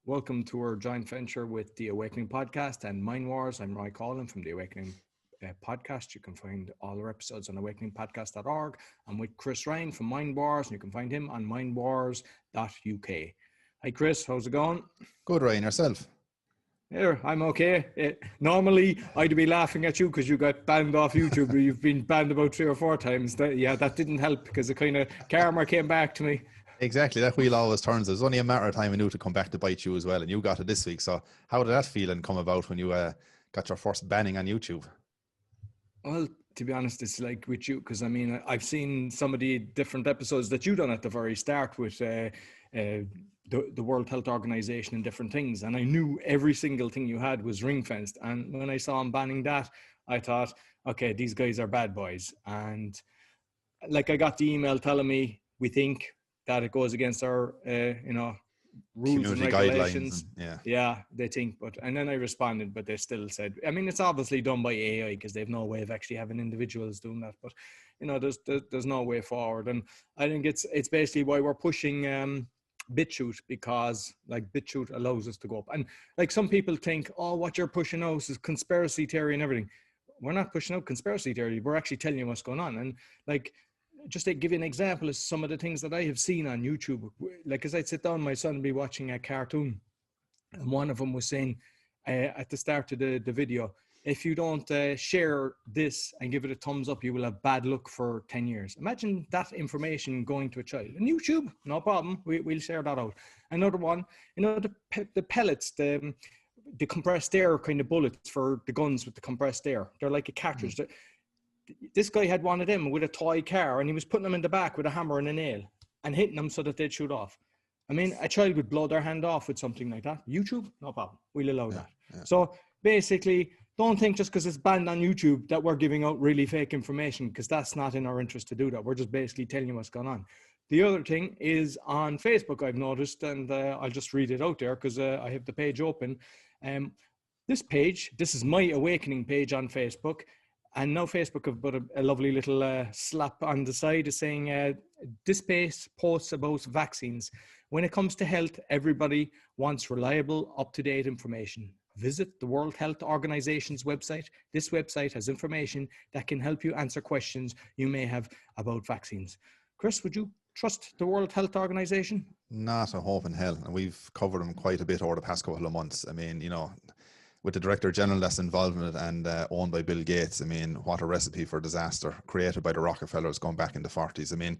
Welcome to our joint venture with the Awakening podcast and Mindwars. I'm Roy Collin from the Awakening podcast. You can find all our episodes on awakeningpodcast.org. I'm with Chris Ryan from Mindwars, and you can find him on mindwars.uk. Hi, Chris. How's it going? Good, Ryan. Yourself? Here, I'm okay. Normally, I'd be laughing at you because you got banned off YouTube. You've been banned about 3 or 4 times. That didn't help because the kind of karma came back to me. Exactly. That wheel always turns. It was only a matter of time I knew to come back to bite you as well. And you got it this week. So how did that feeling come about when you got your first banning on YouTube? Well, to be honest, it's like with you, because I mean, I've seen some of the different episodes that you done at the very start with the World Health Organization and different things. And I knew every single thing you had was ring fenced. And when I saw him banning that, I thought, okay, these guys are bad boys. And like I got the email telling me, we think that it goes against our, rules Community and regulations. And, yeah, they think, and then I responded, but they still said, I mean, it's obviously done by AI because they have no way of actually having individuals doing that. But, there's no way forward. And I think it's basically why we're pushing BitChute, because like BitChute allows us to go up. And like some people think, oh, what you're pushing out is conspiracy theory and everything. We're not pushing out conspiracy theory. We're actually telling you what's going on. And like, just to give you an example of some of the things that I have seen on YouTube, like as I'd sit down, my son would be watching a cartoon, and one of them was saying at the start of the video, if you don't share this and give it a thumbs up, you will have bad luck for 10 years. Imagine that information going to a child. And YouTube, no problem, we'll share that out. Another one, the pellets, the compressed air kind of bullets for the guns with the compressed air. They're like a cartridge. This guy had one of them with a toy car, and he was putting them in the back with a hammer and a nail and hitting them so that they'd shoot off. I mean, a child would blow their hand off with something like that. YouTube, no problem. We'll allow that. Yeah. So basically, don't think just because it's banned on YouTube that we're giving out really fake information, because that's not in our interest to do that. We're just basically telling you what's going on. The other thing is on Facebook, I've noticed, and I'll just read it out there because I have the page open. This is my Awakening page on Facebook. And now Facebook have put a lovely little slap on the side saying, this page posts about vaccines. When it comes to health, everybody wants reliable, up-to-date information. Visit the World Health Organization's website. This website has information that can help you answer questions you may have about vaccines. Chris, would you trust the World Health Organization? Not a hope in hell. And we've covered them quite a bit over the past couple of months. I mean, with the Director General that's involved in it and owned by Bill Gates, I mean, what a recipe for disaster created by the Rockefellers going back in the 40s. I mean,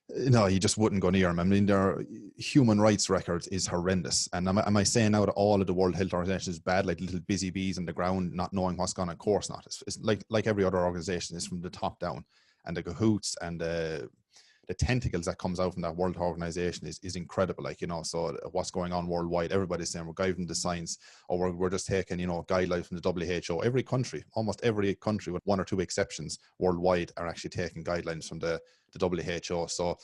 you just wouldn't go near them. I mean, their human rights record is horrendous. And am I saying now that all of the World Health Organization is bad, like little busy bees on the ground, not knowing what's going on? Of course not. It's like every other organization is from the top down, and the cahoots and the tentacles that comes out from that World Organization is incredible. So what's going on worldwide, everybody's saying we're guiding the science, or we're just taking, guidelines from the WHO. Every country, almost every country with 1 or 2 exceptions worldwide, are actually taking guidelines from the WHO. So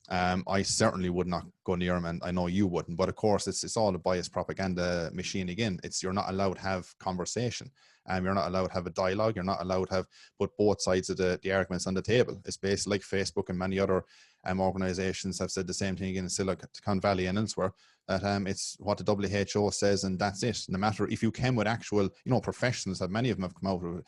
I certainly would not go near them, and I know you wouldn't. But of course, it's all a biased propaganda machine again. You're not allowed to have conversation. You're not allowed to have a dialogue. You're not allowed to put both sides of the arguments on the table. It's basically like Facebook and many other organizations have said the same thing in Silicon Valley and elsewhere, that it's what the WHO says and that's it. No matter if you came with actual, professionals, that many of them have come out with,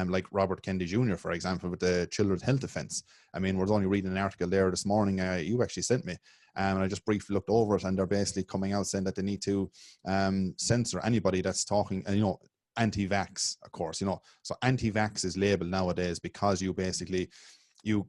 like Robert Kennedy Jr., for example, with the Children's Health Defense. I mean, we're only reading an article there this morning you actually sent me, and I just briefly looked over it, and they're basically coming out saying that they need to censor anybody that's talking, and anti-vax, of course, so anti-vax is labeled nowadays because you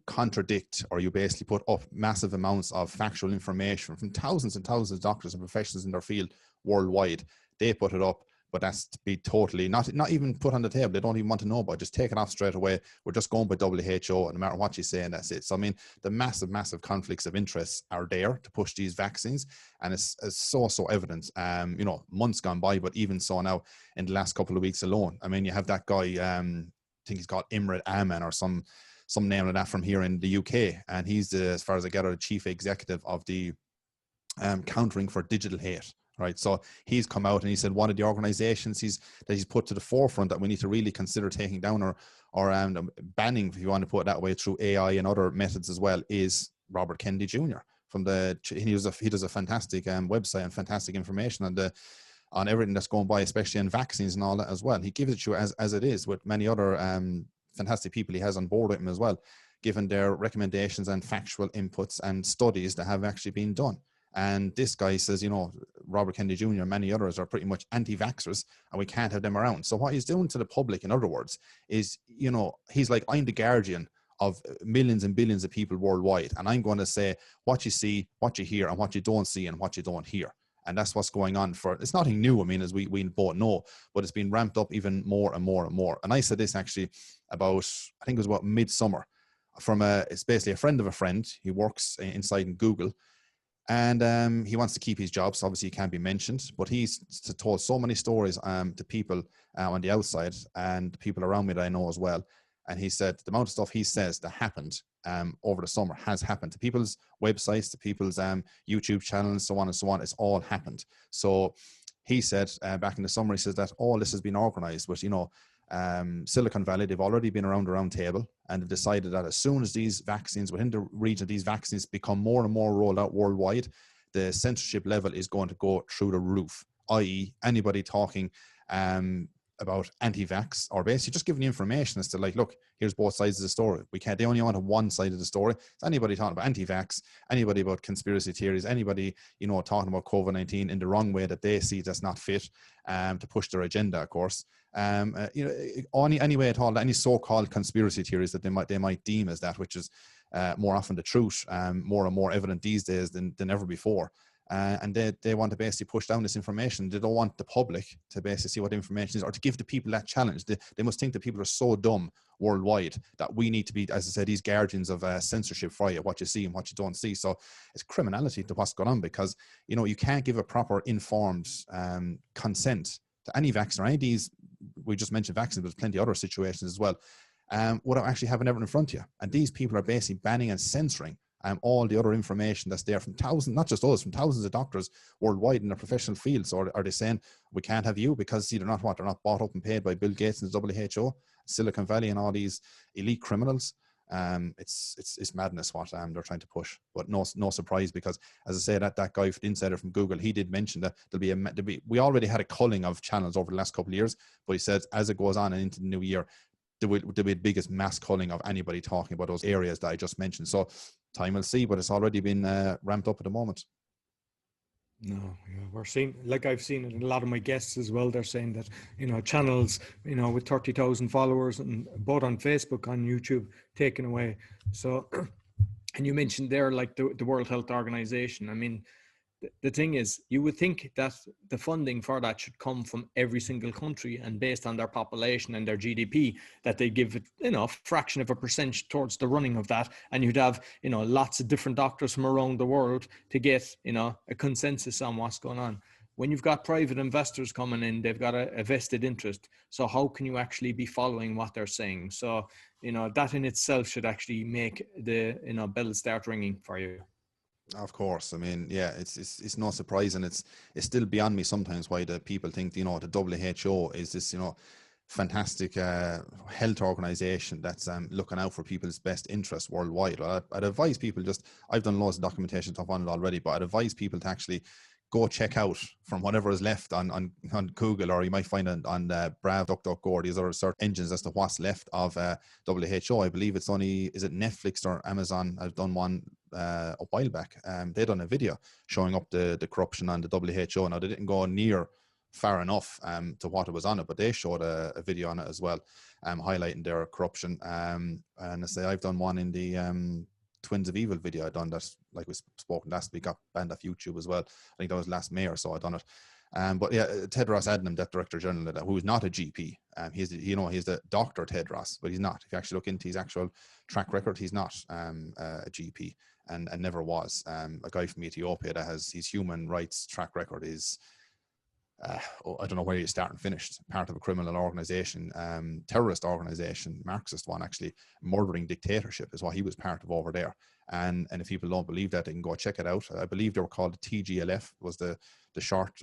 contradict, or you basically put up massive amounts of factual information from thousands and thousands of doctors and professionals in their field worldwide. They put it up, but that's to be totally not even put on the table. They don't even want to know about it. Just take it off straight away. We're just going by WHO, and no matter what you say, and that's it. So I mean, the massive conflicts of interest are there to push these vaccines, and it's so evident. Months gone by, but even so now in the last couple of weeks alone. I mean, you have that guy, I think he's called Imran Aman or some name like that, from here in the UK, and he's as far as I get, the chief executive of the Countering for Digital Hate. Right, so he's come out and he said one of the organizations that he's put to the forefront that we need to really consider taking down or banning, if you want to put it that way, through AI and other methods as well, is Robert Kennedy Jr. from the, he does a fantastic website and fantastic information on everything that's going by, especially in vaccines and all that as well. He gives it to you as it is, with many other fantastic people he has on board with him as well, given their recommendations and factual inputs and studies that have actually been done. And this guy says, you know, Robert Kennedy Jr. and many others are pretty much anti-vaxxers, and we can't have them around. So what he's doing to the public, in other words, is, you know, he's like, I'm the guardian of millions and billions of people worldwide, and I'm going to say what you see, what you hear, and what you don't see and what you don't hear. And that's what's going on. It's nothing new, I mean, as we both know, but it's been ramped up even more and more and more. And I said this actually about, I think it was about midsummer, it's basically a friend of a friend. He works inside in Google, and he wants to keep his job, so obviously he can't be mentioned, but he's told so many stories to people on the outside and people around me that I know as well. And he said the amount of stuff he says that happened over the summer has happened to people's websites, to people's YouTube channels, so on and so on. It's all happened. So he said back in the summer, he says that all this has been organized with, you know, Silicon Valley. They've already been around the round table, and they've decided that as soon as these vaccines, within the region, these vaccines become more and more rolled out worldwide, the censorship level is going to go through the roof, i.e. anybody talking about anti-vax, or basically just giving the information as to, like, look, here's both sides of the story. They only want one side of the story. It's anybody talking about anti-vax, anybody about conspiracy theories, anybody, you know, talking about COVID-19 in the wrong way that they see that's not fit to push their agenda, of course. You know, any way at all, any so-called conspiracy theories that they might deem as that, which is more often the truth, more and more evident these days than ever before. And they want to basically push down this information. They don't want the public to basically see what information is, or to give the people that challenge. They must think that people are so dumb worldwide that we need to be, as I said, these guardians of censorship for you, what you see and what you don't see. So it's criminality to what's going on, because, you know, you can't give a proper informed consent to any vaccine or any of these. We just mentioned vaccines, but there's plenty of other situations as well, without actually having everything in front of you. And these people are basically banning and censoring all the other information that's there from thousands, not just us, from thousands of doctors worldwide in their professional fields. Or are they saying we can't have you because they're not bought up and paid by Bill Gates and the WHO, Silicon Valley, and all these elite criminals? It's madness what they're trying to push. But no surprise, because as I say, that guy, the insider from Google, he did mention that we already had a culling of channels over the last couple of years, but he says as it goes on and into the new year, there will be the biggest mass culling of anybody talking about those areas that I just mentioned. So time will see, but it's already been ramped up at the moment. No, yeah, we're seeing, like I've seen it in a lot of my guests as well, they're saying that, you know, channels, you know, with 30,000 followers, and both on Facebook, on YouTube, taken away. So, and you mentioned there, like the World Health Organization. I mean, the thing is, you would think that the funding for that should come from every single country, and based on their population and their GDP, that they give it, you know, a fraction of a percent towards the running of that. And you'd have, you know, lots of different doctors from around the world to get, you know, a consensus on what's going on. When you've got private investors coming in, they've got a vested interest. So how can you actually be following what they're saying? So, you know, that in itself should actually make the, you know, bells start ringing for you. Of course. I mean, yeah, it's no surprise, and it's still beyond me sometimes why the people think, you know, the WHO is this, you know, fantastic health organization that's looking out for people's best interests worldwide. Well, I'd advise people, I've done loads of documentation stuff on it already, but I'd advise people to actually go check out from whatever is left on Google, or you might find it on Brave, DuckDuckGo, or these other search engines as to what's left of WHO. I believe it's only, is it Netflix or Amazon? I've done one a while back. They done a video showing up the corruption on the WHO. Now, they didn't go near far enough to what it was on it, but they showed a video on it as well, highlighting their corruption. And I say, I've done one in the Twins of Evil video I done that, like we spoke last week, got banned off YouTube as well. I think that was last May or so I done it. But yeah, Tedros Adhanom, that Director General, who is not a GP, he's the Dr. Tedros, but he's not. If you actually look into his actual track record, he's not a GP, and never was. A guy from Ethiopia that has his human rights track record is, I don't know where you start and finished. Part of a criminal organization, terrorist organization, Marxist one, actually. Murdering dictatorship is what he was part of over there. And if people don't believe that, they can go check it out. I believe they were called TGLF, was the short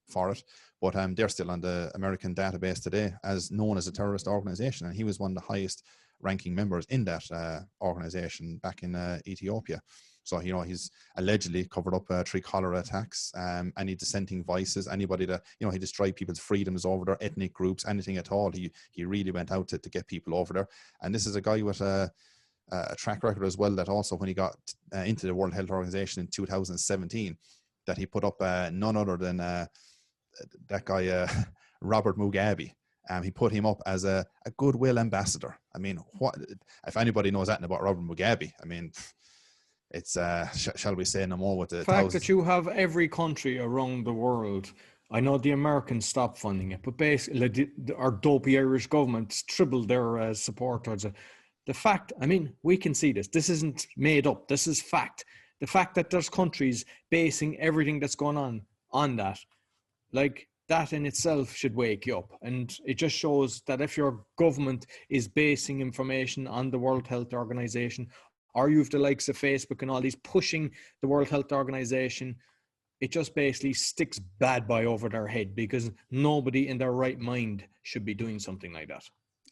for it. But they're still on the American database today as known as a terrorist organization. And he was one of the highest ranking members in that organization back in Ethiopia. So, you know, he's allegedly covered up 3 cholera attacks, any dissenting voices, anybody that, you know, he destroyed people's freedoms over there, ethnic groups, anything at all. He really went out to get people over there. And this is a guy with a track record as well, that also when he got into the World Health Organization in 2017, that he put up none other than that guy, Robert Mugabe. He put him up as a goodwill ambassador. I mean, what if anybody knows that about Robert Mugabe? I mean, it's shall we say no more with the fact that you have every country around the world. I know the Americans stopped funding it, but basically our dopey Irish government tripled their support towards it. The fact, I mean, we can see this. This isn't made up. This is fact. The fact that there's countries basing everything that's going on that, like, that in itself should wake you up. And it just shows that if your government is basing information on the World Health Organization, or you have the likes of Facebook and all these pushing the World Health Organization, it just basically sticks bad by over their head, because nobody in their right mind should be doing something like that.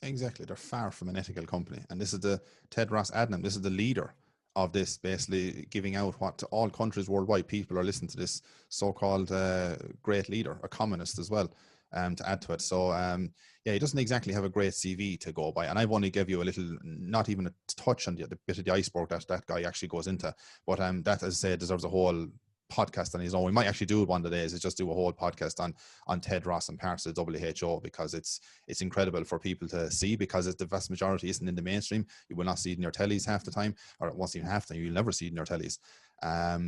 Exactly. They're far from an ethical company. And this is the Tedros Adhanom. This is the leader of this, basically giving out what to all countries worldwide. People are listening to this so-called great leader, a communist as well, to add to it. So yeah, he doesn't exactly have a great CV to go by. And I've only give you a little, not even a touch on the bit of the iceberg that guy actually goes into. But that, as I say, deserves a whole podcast on his own. We might actually do it one of the days, is just do a whole podcast on Tedros and parts of the WHO, because it's incredible for people to see, because the vast majority isn't in the mainstream. You will not see it in your tellies half the time, or it won't even half the time. You'll never see it in your tellies.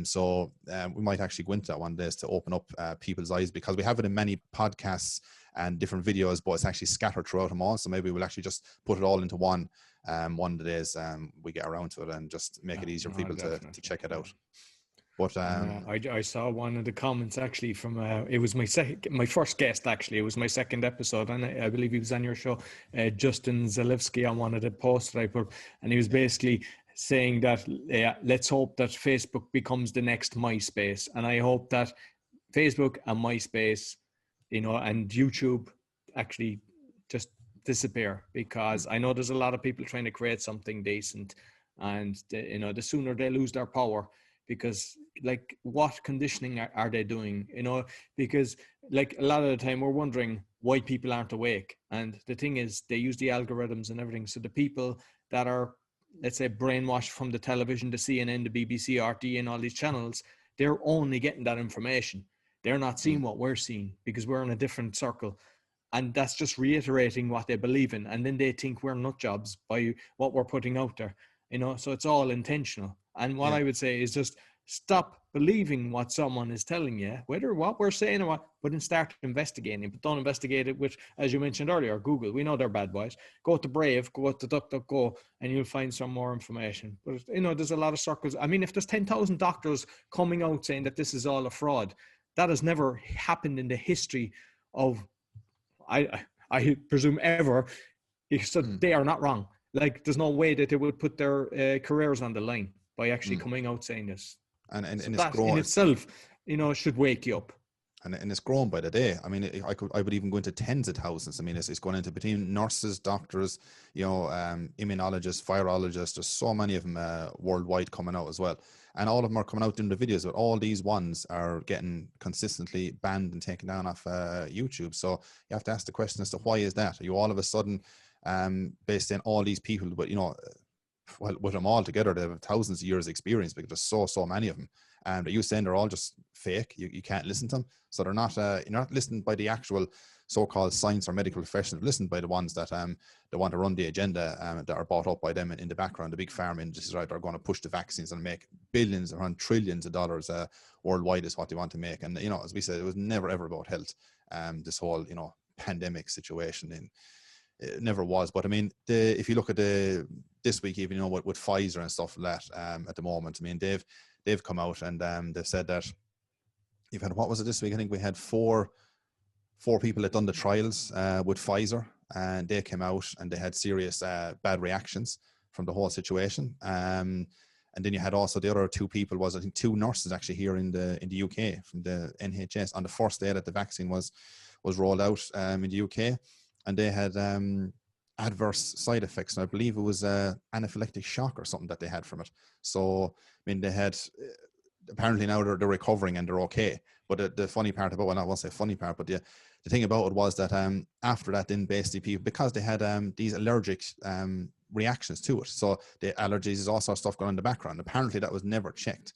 So we might actually go into that one day to open up people's eyes, because we have it in many podcasts and different videos, but it's actually scattered throughout them all. So maybe we'll actually just put it all into one of the days we get around to it, and just make it easier for people to check it out. But I saw one of the comments actually from it was my first guest, actually. It was my second episode, and I believe he was on your show, Justin Zalewski, on one of the posts that I put, and he was basically saying that let's hope that Facebook becomes the next MySpace, and I hope that Facebook and MySpace, you know, and YouTube actually just disappear, because I know there's a lot of people trying to create something decent, and you know, the sooner they lose their power. Because, like, what conditioning are they doing? You know, because, like, a lot of the time we're wondering why people aren't awake. And the thing is, they use the algorithms and everything. So the people that are, let's say, brainwashed from the television, the CNN, the BBC, RTE, and all these channels, they're only getting that information. They're not seeing what we're seeing, because we're in a different circle. And that's just reiterating what they believe in. And then they think we're nut jobs by what we're putting out there. You know, so it's all intentional. And what I would say is just stop believing what someone is telling you, whether what we're saying or what, but then start investigating. But don't investigate it with, as you mentioned earlier, Google. We know they're bad boys. Go to Brave, go to DuckDuckGo, and you'll find some more information. But, you know, there's a lot of circles. I mean, if there's 10,000 doctors coming out saying that this is all a fraud, that has never happened in the history of, I presume, ever. So they are not wrong. Like, there's no way that they would put their careers on the line by actually coming out saying this. And so it's that growing in itself, you know, should wake you up. And it's grown by the day. I mean, I would even go into tens of thousands. I mean, it's going into between nurses, doctors, you know, immunologists, virologists. There's so many of them worldwide coming out as well. And all of them are coming out doing the videos, but all these ones are getting consistently banned and taken down off YouTube. So you have to ask the question as to why is that? Are you all of a sudden based on all these people, but, you know, well, with them all together, they have thousands of years experience, because there's so many of them. And are you saying they're all just fake? You can't listen to them. So they're not, you're not listened by the actual so-called science or medical professionals. Listened by the ones that they want to run the agenda, that are bought up by them in the background. The big pharma industries, right, are going to push the vaccines and make billions, around trillions of dollars worldwide is what they want to make. And, you know, as we said, it was never ever about health. This whole, you know, pandemic situation it never was. But I mean, if you look at this week, even, you know, with Pfizer and stuff like that, at the moment, I mean, they've come out and they've said that you've had, what was it this week? I think we had four people that done the trials with Pfizer, and they came out and they had serious bad reactions from the whole situation. And then you had also the other two people, I think 2 nurses actually here in the UK from the NHS, on the first day that the vaccine was rolled out in the UK, and they had adverse side effects, and I believe it was anaphylactic shock or something that they had from it. So I mean, they had apparently now they're recovering and they're okay. But the funny part about, well, I won't say funny part, but the thing about it was that after that, then basically people, because they had these allergic reactions to it, so the allergies, all sorts of stuff going on in the background. Apparently that was never checked.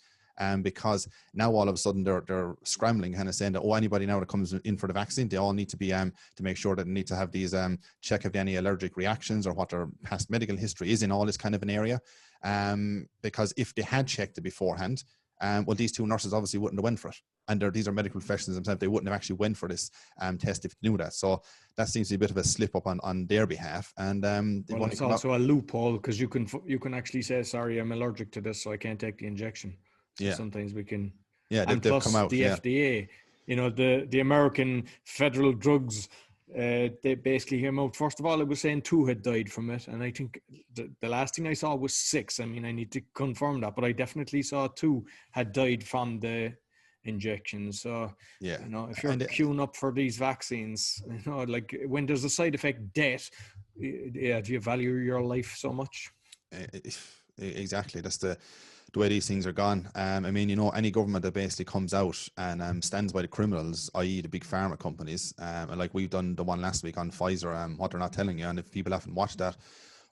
Because now all of a sudden they're scrambling, kind of saying that, oh, anybody now that comes in for the vaccine, they all need to be to make sure that they need to have these check if any allergic reactions or what their past medical history is in all this kind of an area. Because if they had checked it beforehand, well, these two nurses obviously wouldn't have went for it. And these are medical professionals themselves. They wouldn't have actually went for this test if they knew that. So that seems to be a bit of a slip up on their behalf. And well, it's also a loophole, because you can actually say, sorry, I'm allergic to this, so I can't take the injection. So sometimes we can. Yeah, and they've plus come out, the FDA, the American Federal Drugs, they basically came out. First of all, it was saying 2 had died from it, and I think the last thing I saw was 6. I mean, I need to confirm that, but I definitely saw 2 had died from the injections. So if you're queuing up for these vaccines, like when there's a side effect, death, do you value your life so much? Exactly. That's the way these things are gone. I mean, any government that basically comes out and stands by the criminals, i.e. the big pharma companies, and like we've done the one last week on Pfizer, what they're not telling you, and if people haven't watched that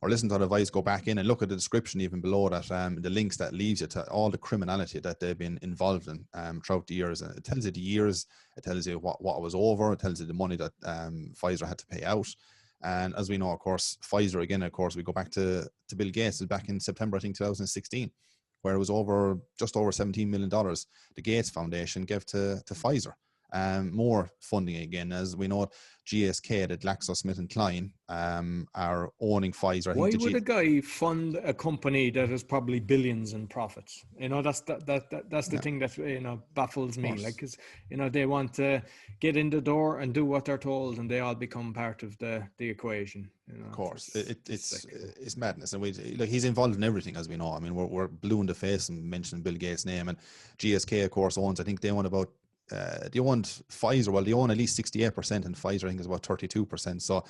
or listened to the advice, go back in and look at the description even below that, the links that leaves you to all the criminality that they've been involved in throughout the years. And it tells you the years, it tells you what was over, it tells you the money that Pfizer had to pay out. And as we know, of course, Pfizer, again, of course, we go back to Bill Gates back in September, I think, 2016, where it was just over $17 million the Gates Foundation gave to Pfizer. More funding again, as we know, GSK, the GlaxoSmithKline, are owning Pfizer. Why would a guy fund a company that has probably billions in profits? That's the thing that baffles me. Like, because they want to get in the door and do what they're told, and they all become part of the equation. Of course, it's madness, and he's involved in everything, as we know. I mean, we're blue in the face and mentioning Bill Gates' name, and GSK, of course, owns. I think they own about. They owned Pfizer. Well, they own at least 68%, and Pfizer, I think, is about 32%. So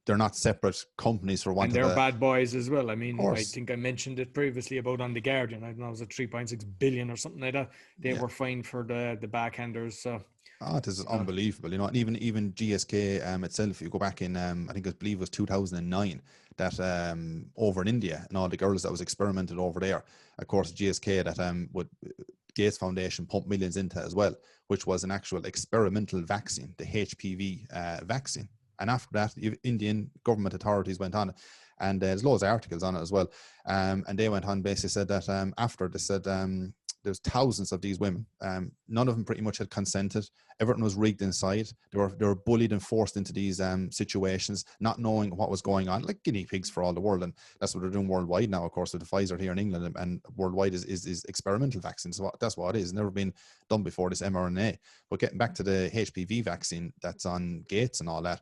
they're not separate companies for one. And they're bad boys as well. I mean, I think I mentioned it previously about on The Guardian. I don't know, it was at 3.6 billion or something like that. They were fined for the backhanders. So it is unbelievable. And even GSK itself. If you go back in, I believe it was 2009. That over in India and all the girls that was experimented over there. Of course, GSK that would. Gates Foundation pumped millions into as well, which was an actual experimental vaccine, the HPV vaccine. And after that, Indian government authorities went on, and there's loads of articles on it as well. And they went on, basically said that after they said there's thousands of these women. None of them pretty much had consented. Everything was rigged inside. They were bullied and forced into these situations, not knowing what was going on, like guinea pigs for all the world. And that's what they're doing worldwide now, of course, with the Pfizer here in England, and worldwide is experimental vaccines. So that's what it is. It's never been done before, this mRNA. But getting back to the HPV vaccine that's on Gates and all that,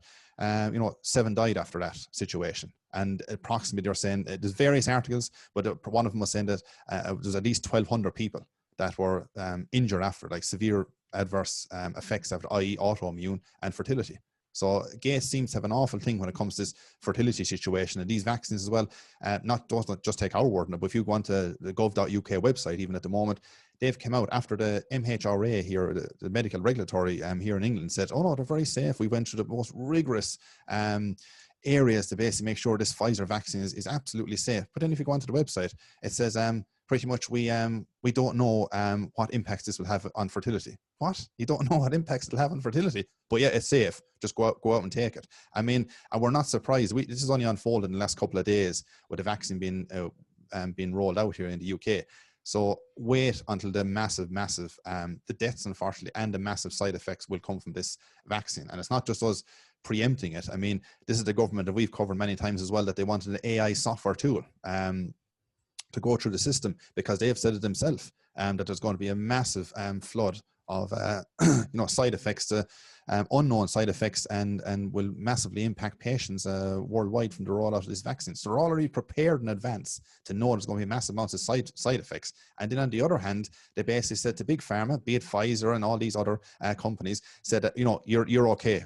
7 died after that situation. And approximately, they're saying, there's various articles, but one of them was saying that there's at least 1,200 people that were injured after, like severe adverse effects after, i.e. autoimmune and fertility. So Gates seems to have an awful thing when it comes to this fertility situation, and these vaccines as well. Not just take our word on it, but if you go onto the gov.uk website, even at the moment, they've come out after the MHRA here, the medical regulatory here in England, said, oh no, they're very safe. We went through the most rigorous areas to basically make sure this Pfizer vaccine is absolutely safe. But then if you go onto the website, it says pretty much we don't know what impacts this will have on fertility. What? You don't know what impacts it'll have on fertility? But yeah, it's safe. Just go out and take it. I mean, and we're not surprised. This is only unfolded in the last couple of days with the vaccine being rolled out here in the UK. So wait until the massive, the deaths, unfortunately, and the massive side effects will come from this vaccine. And it's not just us preempting it. I mean, this is the government that we've covered many times as well, that they wanted an AI software tool to go through the system, because they have said it themselves, that there's going to be a massive flood of side effects, unknown side effects, and will massively impact patients worldwide from the rollout of this vaccine. So they're already prepared in advance to know there's going to be massive amounts of side effects. And then on the other hand, they basically said to big pharma, be it Pfizer and all these other companies, said that you're okay,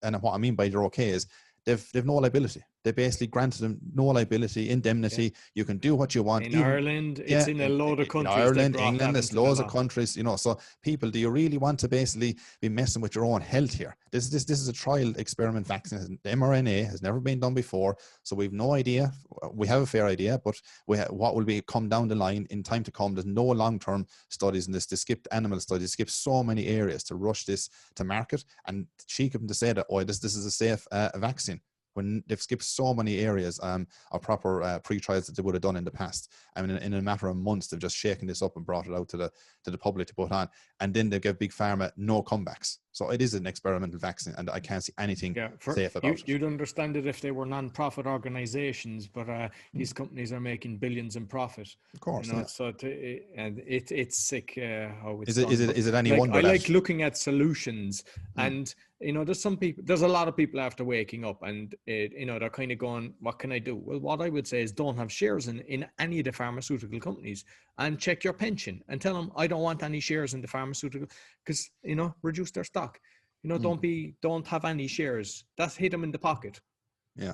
and what I mean by you're okay is they've no liability. They basically granted them no liability, indemnity. You can do what you want. In Ireland, it's in a load of countries. Ireland, England, there's loads of countries, you know. So people, do you really want to basically be messing with your own health here? This is a trial experiment vaccine. The mRNA has never been done before, so we've no idea. We have a fair idea, but what will be come down the line in time to come? There's no long-term studies in this. They skipped animal studies, they skipped so many areas to rush this to market, and cheek of them to say that, oh, this is a safe vaccine, when they've skipped so many areas of proper pre-trials that they would have done in the past. I mean, in a matter of months, they've just shaken this up and brought it out to the public to put on, and then they give Big Pharma no comebacks. So it is an experimental vaccine, and I can't see anything safe about it. You'd understand it if they were non-profit organizations, but these companies are making billions in profit. Of course, you know, so it's sick how it's is it any wonder? I like looking at solutions, and you know, there's a lot of people after waking up, and you know, they're kind of going, what can I do? Well, what I would say is don't have shares in any of the pharmaceutical companies, and check your pension and tell them, I don't want any shares in the pharmaceutical, because, you know, reduce their stock. You know, don't have any shares. That's hit them in the pocket. Yeah,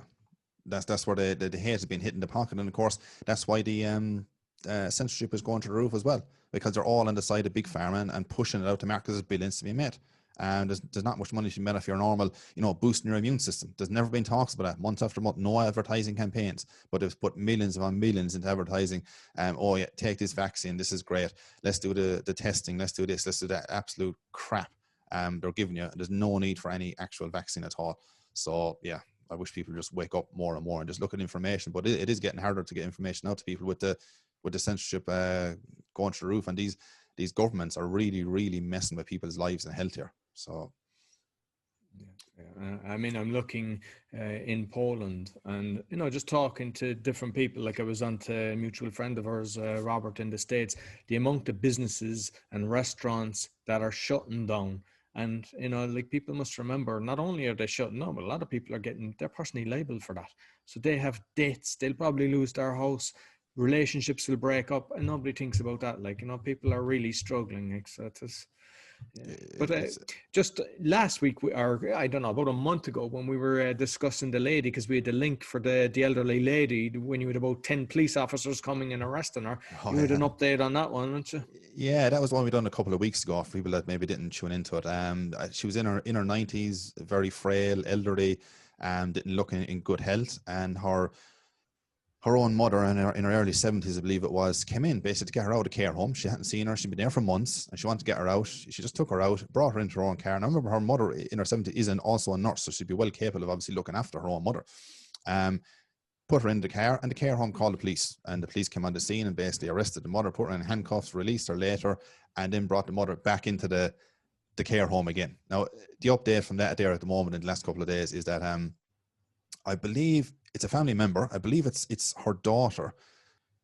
that's where the hate has been hit in the pocket, and of course that's why the censorship is going to the roof as well, because they're all on the side of Big Pharma and pushing it out to market. There's billions to be made. And there's not much money to be made if you're normal, you know, boosting your immune system. There's never been talks about that, month after month, no advertising campaigns, but they've put millions upon millions into advertising. Oh yeah, take this vaccine, this is great. Let's do the testing, let's do this, let's do that. Absolute crap they're giving you. There's no need for any actual vaccine at all. So yeah, I wish people just wake up more and more and just look at information. But it is getting harder to get information out to people with the censorship going through the roof, and these governments are really, really messing with people's lives and health here. So, I mean, I'm looking in Poland, and you know, just talking to different people. Like I was on to a mutual friend of ours, Robert, in the States. The amount of businesses and restaurants that are shutting down, and you know, like, people must remember, not only are they shutting down, but a lot of people they're personally liable for that. So they have debts. They'll probably lose their house. Relationships will break up, and nobody thinks about that. Like, you know, people are really struggling. Like, so but just last week, or I don't know, about a month ago, when we were discussing the lady, because we had the link for the elderly lady, when you had about 10 police officers coming and arresting her. You had an update on that one, didn't you? Yeah, that was one we done a couple of weeks ago for people that maybe didn't tune into it. She was in her 90s, very frail, elderly, didn't look in good health, and her own mother in her early 70s, I believe it was, came in basically to get her out of care home. She hadn't seen her. She'd been there for months, and she wanted to get her out. She just took her out, brought her into her own car. And I remember her mother in her 70s is also a nurse, so she'd be well capable of obviously looking after her own mother. Put her in the car, and the care home called the police. And the police came on the scene and basically arrested the mother, put her in handcuffs, released her later, and then brought the mother back into the care home again. Now, the update from that there at the moment in the last couple of days is that I believe it's a family member. I believe it's her daughter.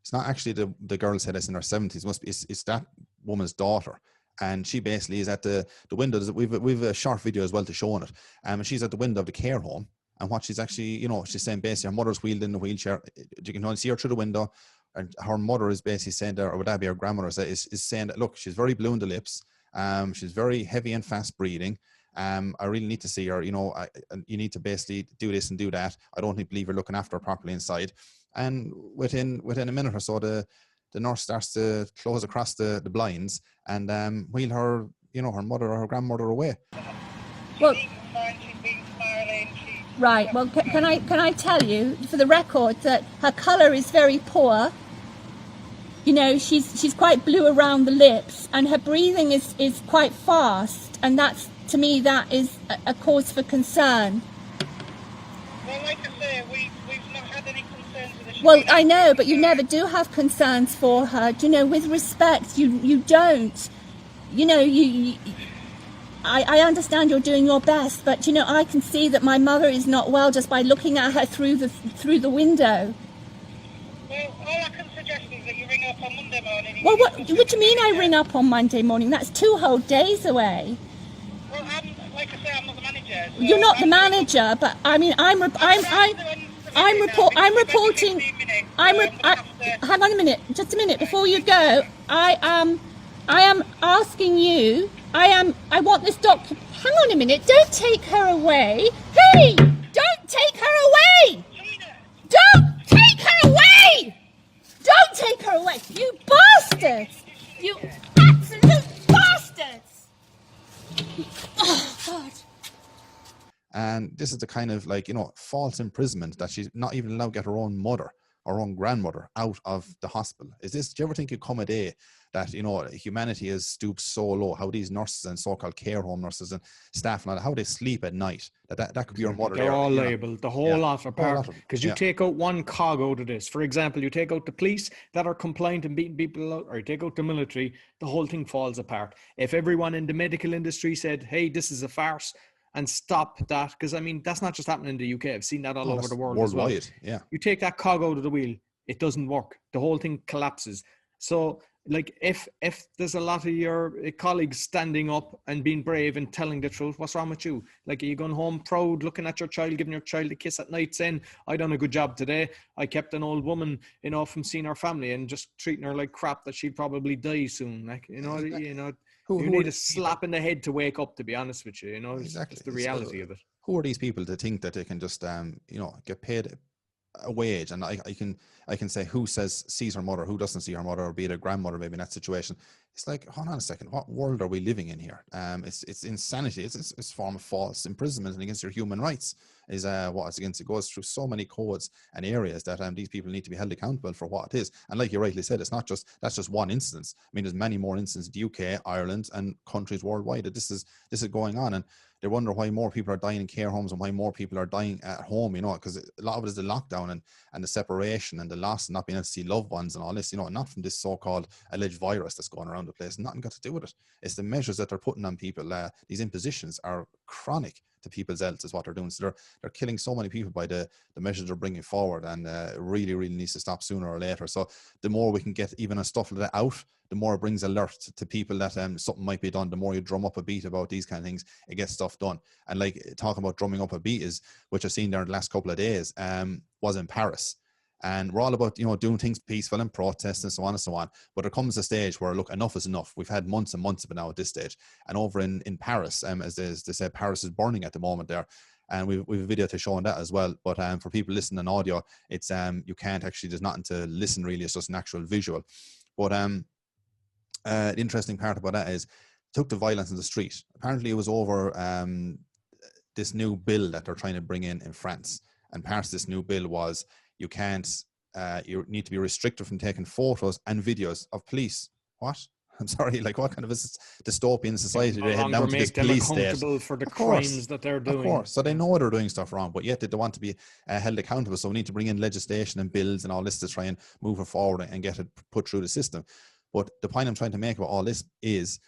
It's not actually the girl said it's in her 70s. It's that woman's daughter, and she basically is at the window. We've a short video as well to show on it. And she's at the window of the care home, and what she's actually, you know, she's saying basically her mother's wheeled in the wheelchair. You can only see her through the window, and her mother is basically saying that, or would that be her grandmother, is saying that, look, she's very blue in the lips. She's very heavy and fast breathing. I really need to see her, you know, you need to basically do this and do that. I don't believe you're looking after her properly inside. And within a minute or so, the nurse starts to close across the blinds and wheel her, you know, her mother or her grandmother away. Well, right. Well, can I tell you, for the record, that her colour is very poor. You know, she's quite blue around the lips, and her breathing is quite fast, and that's, to me, that is a cause for concern. Well, like I say, we've not had any concerns with the. Well, I know, but you never do have concerns for her. Do you know, with respect, you don't. You know, I understand you're doing your best, but you know, I can see that my mother is not well just by looking at her through the window. Well, all I can suggest is that you ring up on Monday morning. Well, what do you mean I ring up on Monday morning? That's 2 whole days away. Well, like I say, I'm not the manager. So you're not the manager, but I mean, I'm reporting. Hang on a minute, just a minute before you go. I am asking you. I want this doctor. Hang on a minute. Don't take her away. Hey, don't take her away. bastards! You absolute bastards! Oh, God. And this is the kind of like, you know, false imprisonment that she's not even allowed to get her own mother or own grandmother out of the hospital. Do you ever think it'd come a day that, you know, humanity has stooped so low, how these nurses and so-called care home nurses and staff and all that, how they sleep at night, that could be your mother. They're all liable, the whole lot apart. Because you take out one cog out of this. For example, you take out the police that are compliant and beating people out, or you take out the military, the whole thing falls apart. If everyone in the medical industry said, hey, this is a farce, and stop that, because I mean, that's not just happening in the UK. I've seen that all over the world worldwide, as well. Yeah. You take that cog out of the wheel, it doesn't work. The whole thing collapses. So, like, if there's a lot of your colleagues standing up and being brave and telling the truth, what's wrong with you? Like, are you going home proud, looking at your child, giving your child a kiss at night, saying, I done a good job today. I kept an old woman, you know, from seeing her family, and just treating her like crap that she'd probably die soon. Like, you know, you need a slap in the head to wake up, to be honest with you. You know, exactly. It's the reality of it. Who are these people to think that they can just, you know, get paid a wage? And I can say who sees her mother, who doesn't see her mother, or be it a grandmother maybe in that situation. It's like, hold on a second, what world are we living in here? It's insanity. It's a form of false imprisonment and against your human rights is what it's against. It goes through so many codes and areas that these people need to be held accountable for what it is. And like you rightly said, that's just one instance. I mean, there's many more instances in the UK, Ireland, and countries worldwide that this is going on. And they wonder why more people are dying in care homes and why more people are dying at home, you know, because a lot of it is the lockdown and the separation and the loss of not being able to see loved ones and all this, you know, not from this so-called alleged virus that's going around the place. Nothing got to do with it. It's the measures that they're putting on people. These impositions are chronic to people's health is what they're doing. So they're killing so many people by the measures they're bringing forward, and it really, really needs to stop sooner or later. So the more we can get even a stuff like that out, the more it brings alert to people that something might be done. The more you drum up a beat about these kind of things, it gets stuff done. And like talking about drumming up a beat is, which I've seen there in the last couple of days, was in Paris. And we're all about, you know, doing things peaceful and protests and so on and so on. But there comes a stage where, look, enough is enough. We've had months and months of it now at this stage. And over in Paris, as they said, Paris is burning at the moment there. And we've a video to show on that as well. But for people listening on audio, it's you can't actually, there's nothing to listen really. It's just an actual visual. But the interesting part about that is, took the violence in the street. Apparently it was over this new bill that they're trying to bring in France. And part of this new bill was, you can't, you need to be restricted from taking photos and videos of police. What? I'm sorry, like what kind of a dystopian society do they head down to this police state? For the crimes that they're doing. Of course, so they know they're doing stuff wrong, but yet they want to be held accountable. So we need to bring in legislation and bills and all this to try and move it forward and get it put through the system. But the point I'm trying to make about all this is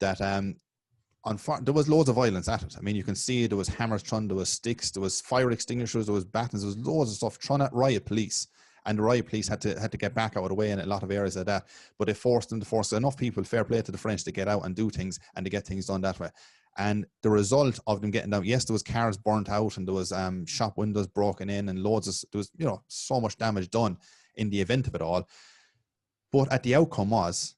that there was loads of violence at it. I mean, you can see there was hammers thrown, there was sticks, there was fire extinguishers, there was batons, there was loads of stuff thrown at riot police. And the riot police had to get back out of the way in a lot of areas of that. But they forced them to force enough people, fair play to the French, to get out and do things and to get things done that way. And the result of them getting down, yes, there was cars burnt out and there was shop windows broken in and there was, you know, so much damage done in the event of it all. But at the outcome was,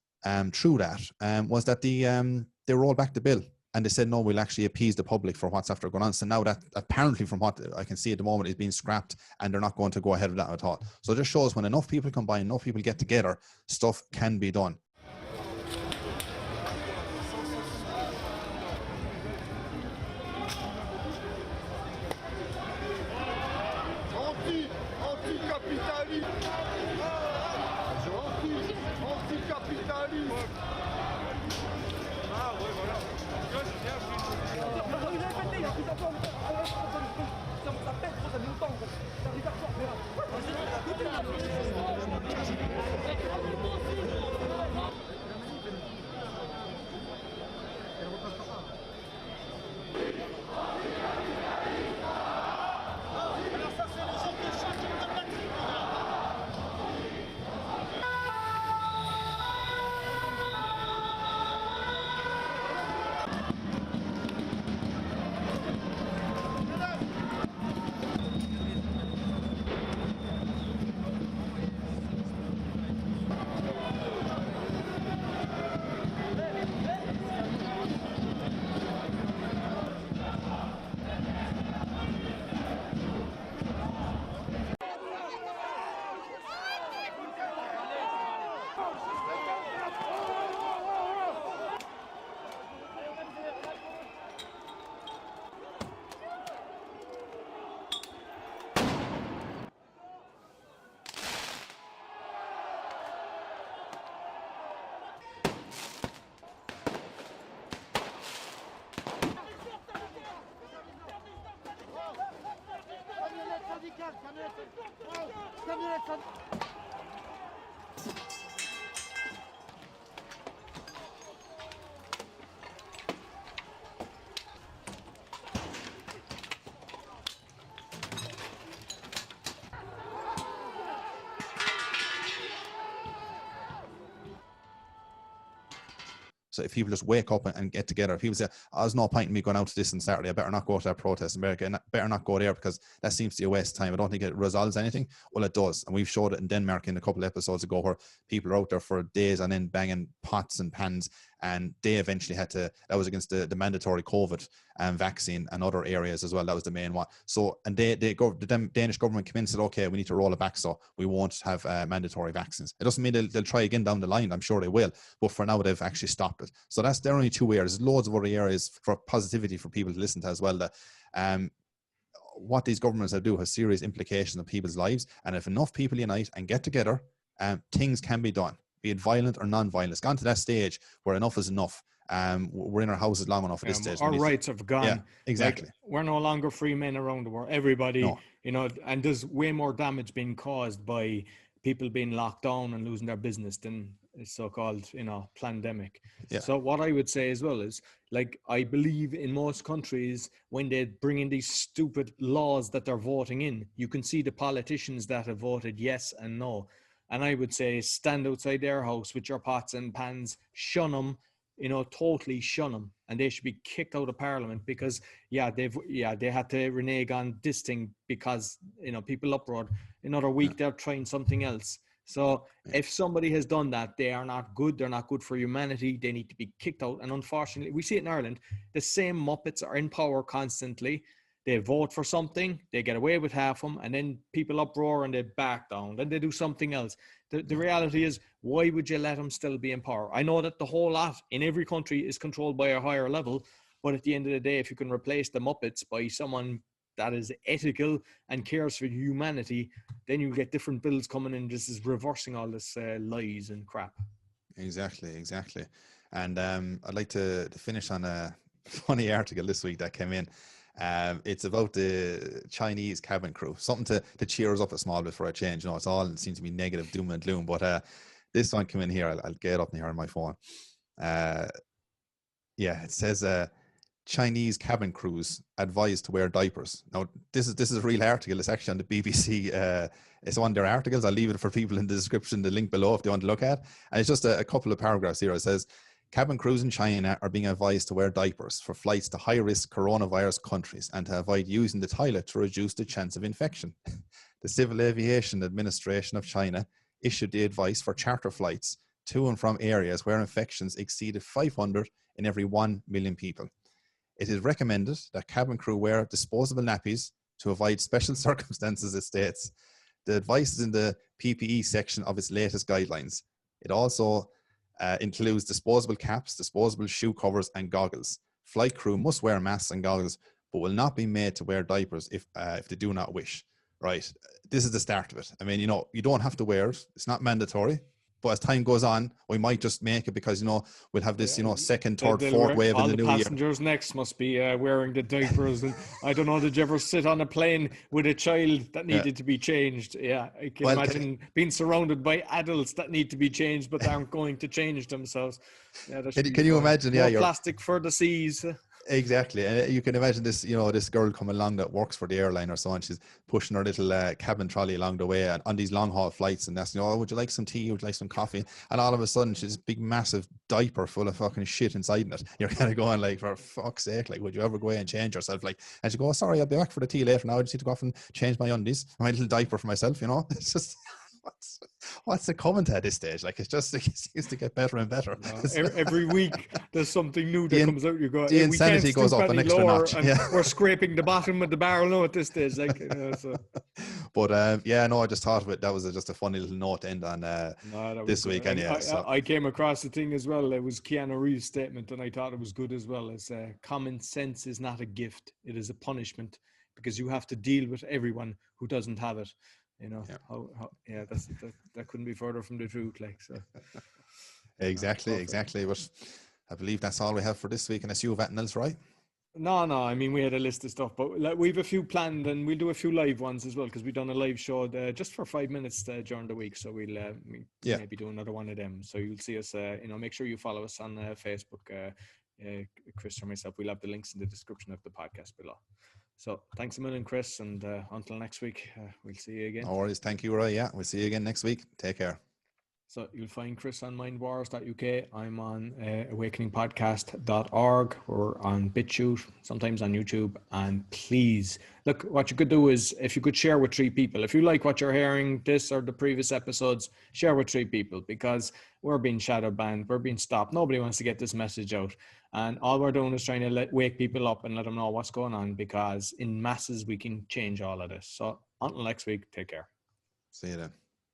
through that, was that they rolled back the bill. And they said, no, we'll actually appease the public for what's after going on. So now that apparently from what I can see at the moment is being scrapped and they're not going to go ahead with that at all. So it just shows when enough people combine, enough people get together, stuff can be done. So if people just wake up and get together, people say, oh, there's no point in me going out to this on Saturday. I better not go to that protest in America. And better not go there because that seems to be a waste of time. I don't think it resolves anything. Well, it does. And we've showed it in Denmark in a couple of episodes ago where people are out there for days and then banging pots and pans. And they eventually had to, that was against the mandatory COVID vaccine and other areas as well. That was the main one. So, and the Danish government came in and said, okay, we need to roll it back. So we won't have mandatory vaccines. It doesn't mean they'll try again down the line. I'm sure they will. But for now, they've actually stopped it. So there are only two areas. There's loads of other areas for positivity for people to listen to as well. That what these governments do has serious implications on people's lives. And if enough people unite and get together, things can be done, be it violent or non-violent. It's gone to that stage where enough is enough. We're in our houses long enough at this stage. Our rights have gone. Yeah, exactly. Like, we're no longer free men around the world. Everybody, No. you know, and there's way more damage being caused by people being locked down and losing their business than a so-called, you know, pandemic. Yeah. So what I would say as well is, like, I believe in most countries when they bring in these stupid laws that they're voting in, you can see the politicians that have voted yes and no. And I would say stand outside their house with your pots and pans, shun them, you know, totally shun them, and they should be kicked out of Parliament because they had to renege on this thing because, you know, people uproared. Another week they're trying something else. So if somebody has done that, they are not good. They're not good for humanity. They need to be kicked out. And unfortunately, we see it in Ireland. The same Muppets are in power constantly. They vote for something, they get away with half of them, and then people uproar and they back down. Then they do something else. The reality is, why would you let them still be in power? I know that the whole lot in every country is controlled by a higher level, but at the end of the day, if you can replace the Muppets by someone that is ethical and cares for humanity, then you get different bills coming in. This is reversing all this lies and crap. Exactly. And I'd like to finish on a funny article this week that came in. It's about the Chinese cabin crew, something to cheer us up a small bit for a change. You know, it seems to be negative doom and gloom, but this one came in here. I'll get it up in here on my phone. It says Chinese cabin crews advised to wear diapers. Now, this is a real article. It's actually on the BBC. It's one of their articles. I'll leave it for people in the description, the link below if they want to look at. And it's just a couple of paragraphs here. It says, cabin crews in China are being advised to wear diapers for flights to high-risk coronavirus countries and to avoid using the toilet to reduce the chance of infection. The Civil Aviation Administration of China issued the advice for charter flights to and from areas where infections exceeded 500 in every 1 million people. It is recommended that cabin crew wear disposable nappies to avoid special circumstances, it states. The advice is in the PPE section of its latest guidelines. It also includes disposable caps, disposable shoe covers, and goggles. Flight crew must wear masks and goggles, but will not be made to wear diapers if they do not wish. Right. This is the start of it. I mean, you know, you don't have to wear it. It's not mandatory. But as time goes on, we might just make it because, you know, we'll have this, you know, second, third, fourth wave in the new year. All the passengers next must be wearing the diapers. And I don't know, did you ever sit on a plane with a child that needed to be changed? Yeah, I can imagine being surrounded by adults that need to be changed, but aren't going to change themselves. Yeah, can you imagine? More plastic for the seas. Exactly. And you can imagine this, you know, this girl coming along that works for the airline or so on. She's pushing her little cabin trolley along the way and on these long haul flights and asking, oh, would you like some tea? Would you like some coffee? And all of a sudden she's this big massive diaper full of fucking shit inside it. You're kind of going like, for fuck's sake, like, would you ever go away and change yourself? Like, and she goes, oh, sorry, I'll be back for the tea later now. I just need to go off and change my undies, my little diaper for myself, you know? It's just... What's the comment at this stage? Like, it seems to get better and better. Every week there's something new that comes out. You go, the insanity goes up an extra notch. We're scraping the bottom of the barrel now at this stage. Like, so. But I just thought of it. That was just a funny little note to end on this week. And I came across the thing as well. It was Keanu Reeves' statement, and I thought it was good as well. It's common sense is not a gift; it is a punishment because you have to deal with everyone who doesn't have it. You know, that couldn't be further from the truth. Like, so. Exactly. But I believe that's all we have for this week. Unless you have anything else, right? No, I mean, we had a list of stuff, but like, we've a few planned, and we'll do a few live ones as well, because we've done a live show just for 5 minutes during the week. So we Yeah. maybe do another one of them. So you'll see us. Make sure you follow us on Facebook. Chris or myself, we'll have the links in the description of the podcast below. So thanks a million, Chris, and until next week, we'll see you again. No worries. Thank you, Roy. Yeah, we'll see you again next week. Take care. So you'll find Chris on mindwars.uk. I'm on awakeningpodcast.org. We're on BitChute, sometimes on YouTube. And please, look, what you could do is, if you could share with 3 people. If you like what you're hearing, this or the previous episodes, share with 3 people, because we're being shadow banned. We're being stopped. Nobody wants to get this message out. And all we're doing is trying to wake people up and let them know what's going on, because in masses, we can change all of this. So until next week, take care. See you then.